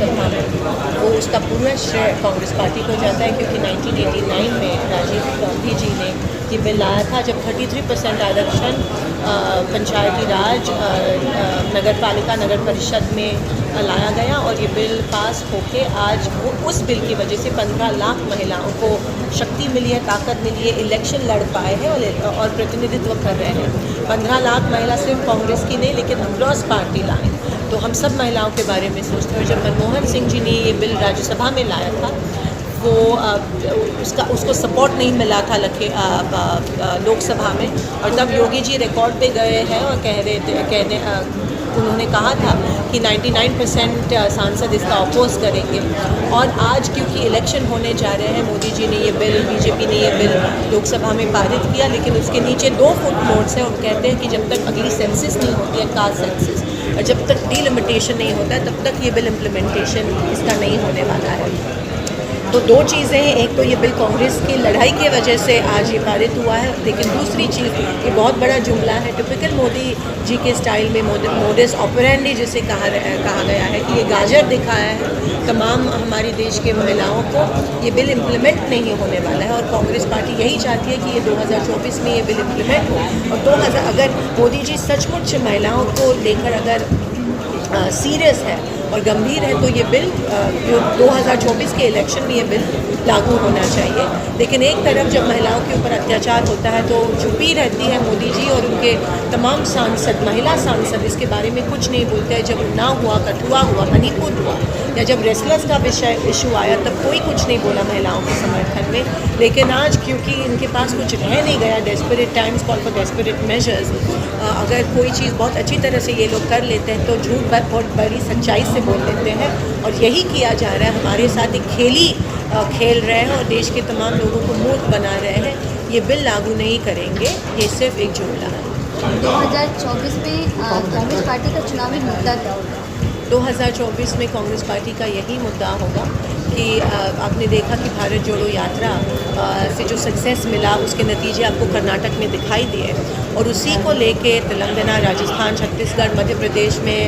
लोकसभा में, वो उसका पूरा श्रेय कांग्रेस पार्टी को जाता है, क्योंकि 1989 में राजीव गांधी जी ने ये बिल लाया था, जब 33% आरक्षण पंचायती राज नगर पालिका नगर परिषद में लाया गया, और ये बिल पास होके आज वो उस बिल की वजह से 15 लाख महिलाओं को शक्ति मिली है, ताकत मिली है, इलेक्शन लड़ पाए हैं और प्रतिनिधित्व कर रहे हैं। 15 लाख महिला सिर्फ कांग्रेस की नहीं, लेकिन अक्रॉस पार्टी लाइन, तो हम सब महिलाओं के बारे में सोचते हैं। जब मनमोहन सिंह जी ने ये बिल राज्यसभा में लाया था, वो उसको सपोर्ट नहीं मिला था लोकसभा में, और तब योगी जी रिकॉर्ड पे गए हैं और उन्होंने कहा था कि 99% सांसद इसका अपोज करेंगे। और आज क्योंकि इलेक्शन होने जा रहे हैं, मोदी जी ने ये बिल, बीजेपी ने ये बिल लोकसभा में पारित किया, लेकिन उसके नीचे 2 फुटनोट्स हैं। और कहते हैं कि जब तक अगली सेंसस नहीं होती है, कास्ट सेंसस, और जब तक डिलिमिटेशन नहीं होता है, तब तक ये बिल इम्प्लीमेंटेशन इसका नहीं होने वाला है। तो 2 चीज़ें हैं, एक तो ये बिल कांग्रेस की लड़ाई की वजह से आज ये पारित हुआ है, लेकिन दूसरी चीज़ ये बहुत बड़ा जुमला है, टिपिकल मोदी जी के स्टाइल में, मोडिस ऑपरेंडी जिसे कहा गया है कि ये गाजर दिखाया है तमाम हमारी देश के महिलाओं को। ये बिल इम्प्लीमेंट नहीं होने वाला है, और कांग्रेस पार्टी यही चाहती है कि ये 2024 में ये बिल इम्प्लीमेंट हो। और अगर मोदी जी सचमुच महिलाओं को लेकर अगर सीरियस है और गंभीर है, तो ये बिल 2024 के इलेक्शन में ये बिल लागू होना चाहिए। लेकिन एक तरफ जब महिलाओं के ऊपर अत्याचार होता है, तो चुप्पी रहती है मोदी जी, और उनके तमाम सांसद, महिला सांसद इसके बारे में कुछ नहीं बोलते हैं। जब उन्नाव हुआ, कठुआ हुआ, मणिपुर हुआ, या जब रेसलर्स का इशू आया, तब कोई कुछ नहीं बोला महिलाओं के समर्थन में। लेकिन आज क्योंकि इनके पास कुछ रह नहीं गया, desperate times call for desperate measures, अगर कोई चीज़ बहुत अच्छी तरह से ये लोग कर लेते हैं, तो झूठ बहुत बड़ी सच्चाई से बोल लेते हैं। और यही किया जा रहा है, हमारे साथ एक खेल रहे हैं और देश के तमाम लोगों को मूर्ख बना रहे हैं। ये बिल लागू नहीं करेंगे, ये सिर्फ एक जुमला है। 2024 में कांग्रेस पार्टी का चुनावी मुद्दा क्या होगा? 2024 में कांग्रेस पार्टी का यही मुद्दा होगा कि आपने देखा कि भारत जोड़ो यात्रा से जो सक्सेस मिला, उसके नतीजे आपको कर्नाटक में दिखाई दिए, और उसी को लेके तेलंगाना, राजस्थान, छत्तीसगढ़, मध्य प्रदेश में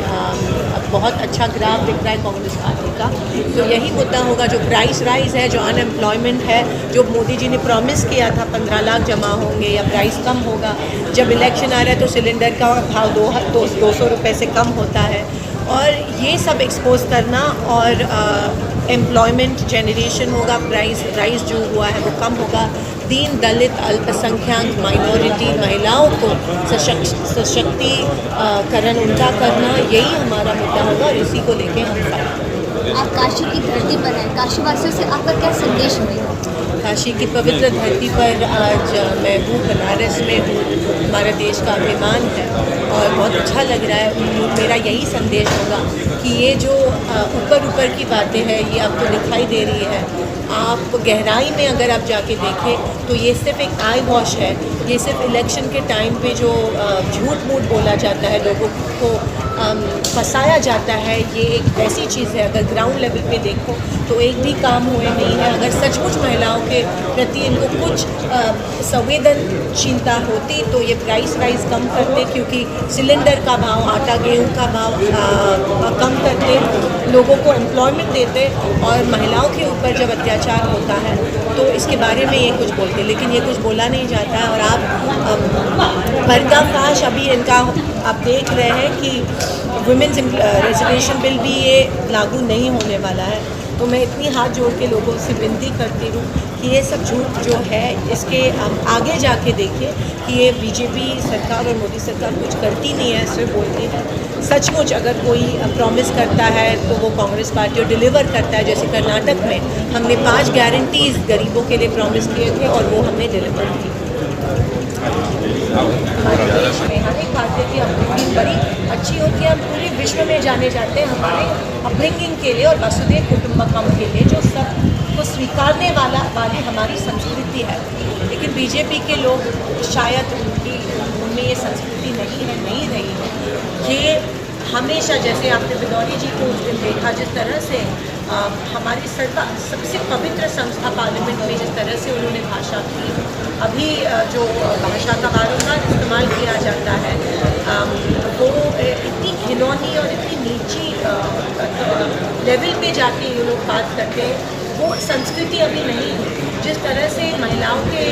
बहुत अच्छा ग्राफ दिख रहा है कांग्रेस पार्टी का। तो यही मुद्दा होगा, जो प्राइस राइज है, जो अनएम्प्लॉयमेंट है, जो मोदी जी ने प्रॉमिस किया था 15 लाख जमा होंगे या प्राइस कम होगा। जब इलेक्शन आ रहा है तो सिलेंडर का भाव 200 रुपये से कम होता है, और ये सब एक्सपोज करना, और एम्प्लॉयमेंट जनरेशन होगा, प्राइस जो हुआ है वो कम होगा, दीन दलित अल्पसंख्यक माइनॉरिटी महिलाओं को सशक्तिकरण उनका करना, यही हमारा मुद्दा होगा, और इसी को लेके हम फाइट करेंगे। आप काशी की धरती पर हैं, काशीवासियों से आपका क्या संदेश मिलेगा? काशी की पवित्र धरती पर आज मैं हूँ, बनारस में हूँ, हमारा देश का अभिमान है, और बहुत अच्छा लग रहा है। मेरा यही संदेश होगा कि ये जो ऊपर की बातें हैं, ये आपको दिखाई दे रही है, आप गहराई में अगर आप जाके देखें तो ये सिर्फ एक आई वॉश है। ये सिर्फ इलेक्शन के टाइम पे जो झूठ मूठ बोला जाता है, लोगों को फंसाया जाता है, ये एक ऐसी चीज़ है। अगर ग्राउंड लेवल पे देखो तो एक भी काम हुए नहीं है। अगर सचमुच महिलाओं के प्रति इनको कुछ संवेदनशीलता होती तो ये प्राइस राइज कम करते, क्योंकि सिलेंडर का भाव, आटा गेहूँ का भाव कम करते, लोगों को एम्प्लॉयमेंट देते, और महिलाओं के ऊपर जब अत्याचार होता है तो इसके बारे में ये कुछ बोलते, लेकिन ये कुछ बोला नहीं जाता है। और आप पर्दाफाश अभी इनका आप देख रहे हैं कि वुमेन्स रिजर्वेशन बिल भी ये लागू नहीं होने वाला है। तो मैं इतनी हाथ जोड़ के लोगों से विनती करती हूँ कि ये सब झूठ जो है, इसके आगे जाके देखिए कि ये बीजेपी सरकार और मोदी सरकार कुछ करती नहीं है, सिर्फ बोलती है। सचमुच अगर कोई प्रॉमिस करता है तो वो कांग्रेस पार्टी डिलीवर करता है। जैसे कर्नाटक में हमने 5 गारंटीज़ गरीबों के लिए प्रॉमिस किए थे और वो हमने डिलीवर की। हमारे देश में हर एक बातें की अपब्रिंगिंग बड़ी अच्छी होती है। हम पूरे विश्व में जाने जाते हैं हमारे अपब्रिंगिंग के लिए और वसुधैव कुटुंबकम के लिए, जो सबको स्वीकारने वाली हमारी संस्कृति है। लेकिन बीजेपी के लोग शायद उनमें ये संस्कृति नहीं रही है। ये हमेशा, जैसे आपने बिदौरी जी को उस दिन देखा, जिस तरह से हमारी सरकार सबसे पवित्र संस्था पार्लियामेंट में जिस तरह से उन्होंने भाषा की, अभी जो भाषा का बार-बार इस्तेमाल किया जाता है वो इतनी घिनौनी और इतनी नीची लेवल पे जाके ये लोग बात करते हैं, वो संस्कृति अभी नहीं है। जिस तरह से महिलाओं के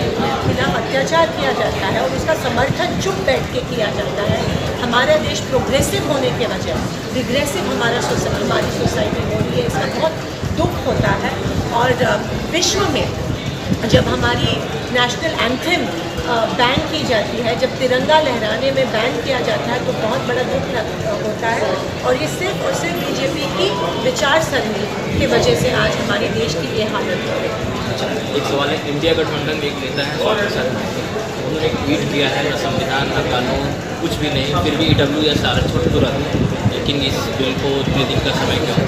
खिलाफ अत्याचार किया जाता है और उसका समर्थन चुप बैठ के किया जाता है, हमारा देश प्रोग्रेसिव होने के बजाय रिग्रेसिव हमारी सोसाइटी हो रही है, इसका बहुत दुख होता है। और विश्व में जब हमारी नेशनल एंथम बैन की जाती है, जब तिरंगा लहराने में बैन किया जाता है, तो बहुत बड़ा दुख होता है। और ये सिर्फ और सिर्फ बीजेपी की विचारसरणी की वजह से आज हमारे देश की ये हालत हो रही है। एक सवाल है, इंडिया गठबंधन एक नेता है स्वामी शर्मा, उन्होंने एक ट्वीट किया है, न संविधान न कानून कुछ भी नहीं, फिर भी EWS आरक्षण तुरंत, लेकिन इस बिल को 3 दिन का समय क्यों?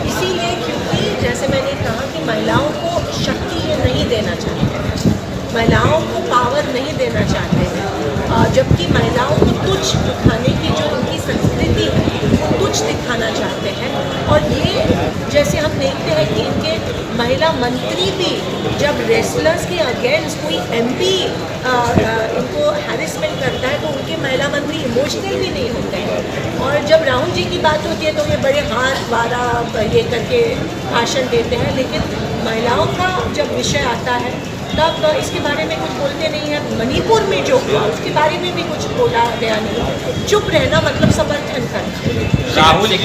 इसीलिए क्योंकि जैसे मैंने कहा कि महिलाओं को शक्ति ये नहीं देना चाहते, महिलाओं को पावर नहीं देना चाहते हैं, जबकि महिलाओं को तुच्छ दिखाने की जो उनकी संस्कृति है वो तुच्छ दिखाना चाहते हैं। और ये जैसे हम देखते हैं कि इनके महिला मंत्री भी जब रेसलर्स के अगेंस्ट कोई MP इनको हैरेसमेंट करता है तो उनके महिला मंत्री इमोशनल भी नहीं होते हैं। और जब राहुल जी की बात होती है तो ये बड़े हाथ वारा ये करके भाषण देते हैं, लेकिन महिलाओं का जब विषय आता है तब इसके बारे में कुछ बोलते नहीं है। मणिपुर में जो हुआ उसके बारे में भी कुछ बोला गया नहीं। चुप रहना मतलब समर्थन करना। राहुल जी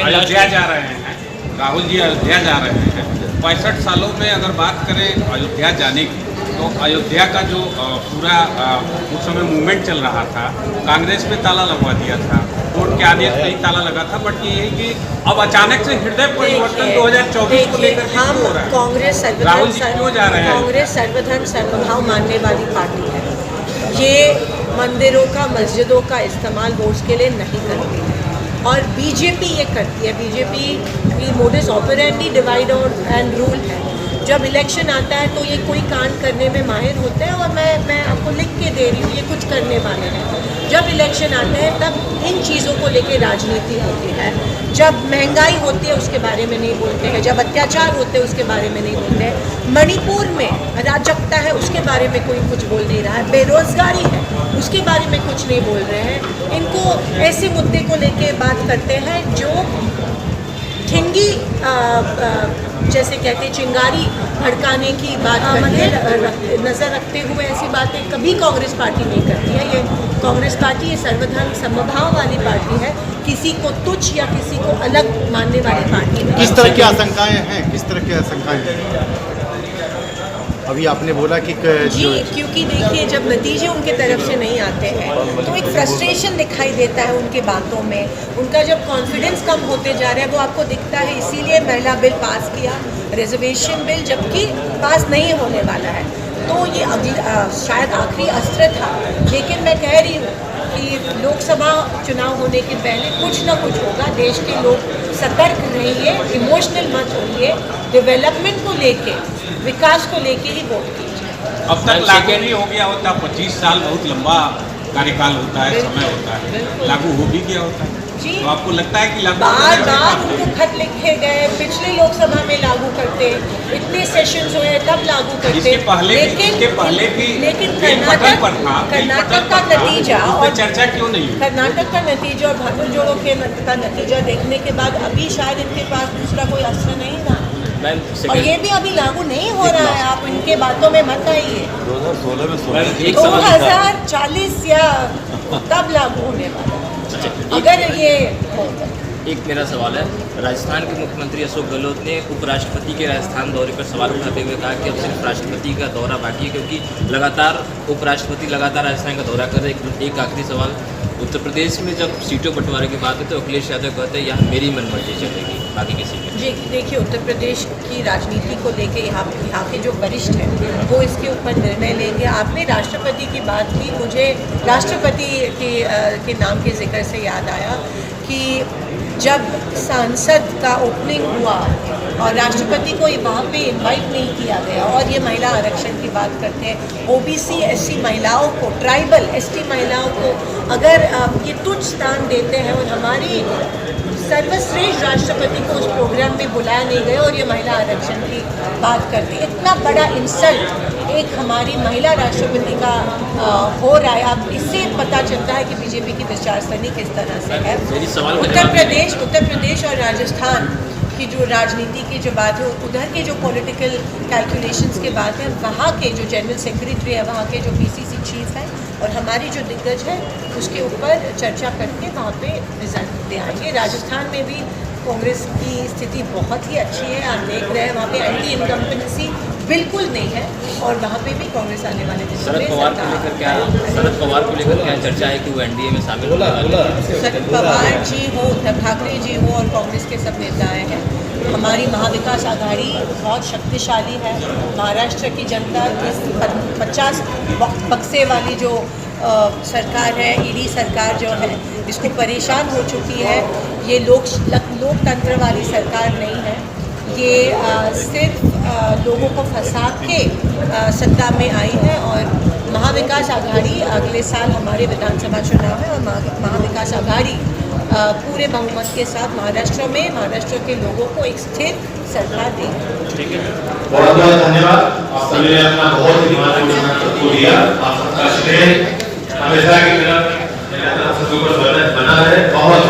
अयोध्या जा रहे हैं, राहुल जी अयोध्या जा रहे हैं। 65 सालों में अगर बात करें अयोध्या जाने की, तो अयोध्या का जो पूरा उस समय मूवमेंट चल रहा था, कांग्रेस पे ताला लगवा दिया था, कोर्ट के आदेश पे ही ताला लगा था। बट ये है कि अब अचानक से हृदय परिवर्तन 2024 को लेकर के हम क्यों हो रहा है? कांग्रेस राहुल जी क्यों जा रहे हैं? कांग्रेस सर्वधर्म सर्वभाव मानने वाली पार्टी है। ये मंदिरों का मस्जिदों का इस्तेमाल वोट्स के लिए नहीं करती है, और बीजेपी ये करती है। बीजेपी की modus operandi divide and rule है। जब इलेक्शन आता है तो ये कोई कांड करने में माहिर होते हैं, और मैं आपको लिख के दे रही हूँ ये कुछ करने वाले हैं। जब इलेक्शन आते हैं तब इन चीज़ों को लेके राजनीति होती है। जब महंगाई होती है उसके बारे में नहीं बोलते हैं, जब अत्याचार होते हैं उसके बारे में नहीं बोलते हैं। मणिपुर में अराजकता है उसके बारे में कोई कुछ बोल नहीं रहा है। बेरोजगारी है उसके बारे में कुछ नहीं बोल रहे हैं। इनको ऐसे मुद्दे को लेके बात करते हैं जो ठिंगी जैसे कहते हैं चिंगारी भड़काने की बात नज़र रखते हुए ऐसी बातें कभी कांग्रेस पार्टी नहीं करती है। ये कांग्रेस पार्टी ये सर्वधर्म समभाव वाली पार्टी है, किसी को तुच्छ या किसी को अलग मानने वाली पार्टी नहीं। किस तरह की आशंकाएं हैं, किस तरह की आशंकाएं हैं? अभी आपने बोला कि जी, क्योंकि देखिए जब नतीजे उनके तरफ से नहीं आते हैं तो एक फ्रस्ट्रेशन दिखाई देता है उनके बातों में। उनका जब कॉन्फिडेंस कम होते जा रहा है वो आपको दिखता है। इसीलिए महिला बिल पास किया, रिजर्वेशन बिल, जबकि पास नहीं होने वाला है। तो ये अगली शायद आखिरी अस्त्र था, लेकिन मैं कह रही हूँ कि लोकसभा चुनाव होने के पहले कुछ ना कुछ होगा। देश के लोग सतर्क रहिए, इमोशनल मत होइए, डेवलपमेंट को लेके, विकास को लेके ही वोट कीजिए। अब तक लागू नहीं हो गया होता, 25 साल बहुत लंबा कार्यकाल होता है, समय होता है, लागू हो भी गया होता है। जी, तो आपको लगता है कि लागू बार बार उनको खत लिखे गए, पिछले लोकसभा में लागू करते, इतने सेशंस हुए तब लागू करते। इसके पहले भी लेकिन कर्नाटक पर था, कर्नाटक का नतीजा और चर्चा क्यों नहीं हुई? कर्नाटक का नतीजा और भागल जोड़ों के का नतीजा देखने के बाद अभी शायद इनके पास दूसरा कोई अस्त्र नहीं था। और ये भी अभी लागू नहीं हो रहा है, आप इनके बातों में मत आइए। 2040 या तब लागू होने वाला अगर ये। एक मेरा सवाल है, राजस्थान के मुख्यमंत्री अशोक गहलोत ने उपराष्ट्रपति के राजस्थान दौरे पर सवाल उठाते हुए कहा कि अब सिर्फ राष्ट्रपति का दौरा बाकी है, क्योंकि लगातार उपराष्ट्रपति लगातार राजस्थान का दौरा कर रहे हैं। एक आखिरी सवाल, उत्तर प्रदेश में जब सीटों बंटवारे की बात है तो अखिलेश यादव कहते हैं यहाँ मेरी मनमर्जी चलेगी, बाकी किसी की। जी देखिए, उत्तर प्रदेश की राजनीति को लेके यहाँ के जो वरिष्ठ हैं वो इसके ऊपर निर्णय लेंगे। आपने राष्ट्रपति की बात की, मुझे राष्ट्रपति के नाम के जिक्र से याद आया कि जब सांसद का ओपनिंग हुआ और राष्ट्रपति को वहाँ पे इनवाइट नहीं किया गया, और ये महिला आरक्षण की बात करते हैं, OBC SC महिलाओं को, ट्राइबल ST महिलाओं को अगर ये तुच्छ स्थान देते हैं और हमारी सर्वश्रेष्ठ राष्ट्रपति को उस प्रोग्राम में बुलाया नहीं गया और ये महिला आरक्षण की बात करते हैं, इतना बड़ा इंसल्ट एक हमारी महिला राष्ट्रपति का हो रहा है। अब इससे पता चलता है कि बीजेपी की विचारसरणी किस तरह से है। मेरी सवाल का उत्तर प्रदेश और राजस्थान की जो राजनीति की जो बात है, उधर के जो पॉलिटिकल कैलकुलेशंस के बात है, वहाँ के जो जनरल सेक्रेटरी है, वहाँ के जो पीसीसी चीफ है और हमारी जो दिग्गज है, उसके ऊपर चर्चा करके वहाँ पे रिजल्ट दे आएंगे। राजस्थान में भी कांग्रेस की स्थिति बहुत ही अच्छी है। आप देख रहे हैं वहाँ पे एंटी इनकम्पेंसी बिल्कुल नहीं है और वहाँ पे भी कांग्रेस आने वाले दिनों शरद में पवार को लेकर क्या चर्चा है कि वो एनडीए में शामिल होने वाले हैं? शरद पवार जी हो, उद्धव ठाकरे जी हो और कांग्रेस के सब नेता आए हैं। हमारी महाविकास आघाड़ी बहुत शक्तिशाली है। महाराष्ट्र की जनता इस 50 बक्से वाली जो सरकार है, ईडी सरकार जो है, इसको परेशान हो चुकी है। ये लोकतंत्र वाली सरकार नहीं है। ये सिर्फ लोगों को फंसा के सत्ता में आई है और महाविकास आघाड़ी अगले साल हमारे विधानसभा चुनाव है और महाविकास आघाड़ी पूरे बहुमत के साथ महाराष्ट्र के लोगों को एक स्थिर सरकार देगी। बहुत बहुत धन्यवाद। आप सभी ने अपना बहुत ही महत्वपूर्ण दिया। आप सबका श्रेय हमेशा की तरह बना रहे। बहुत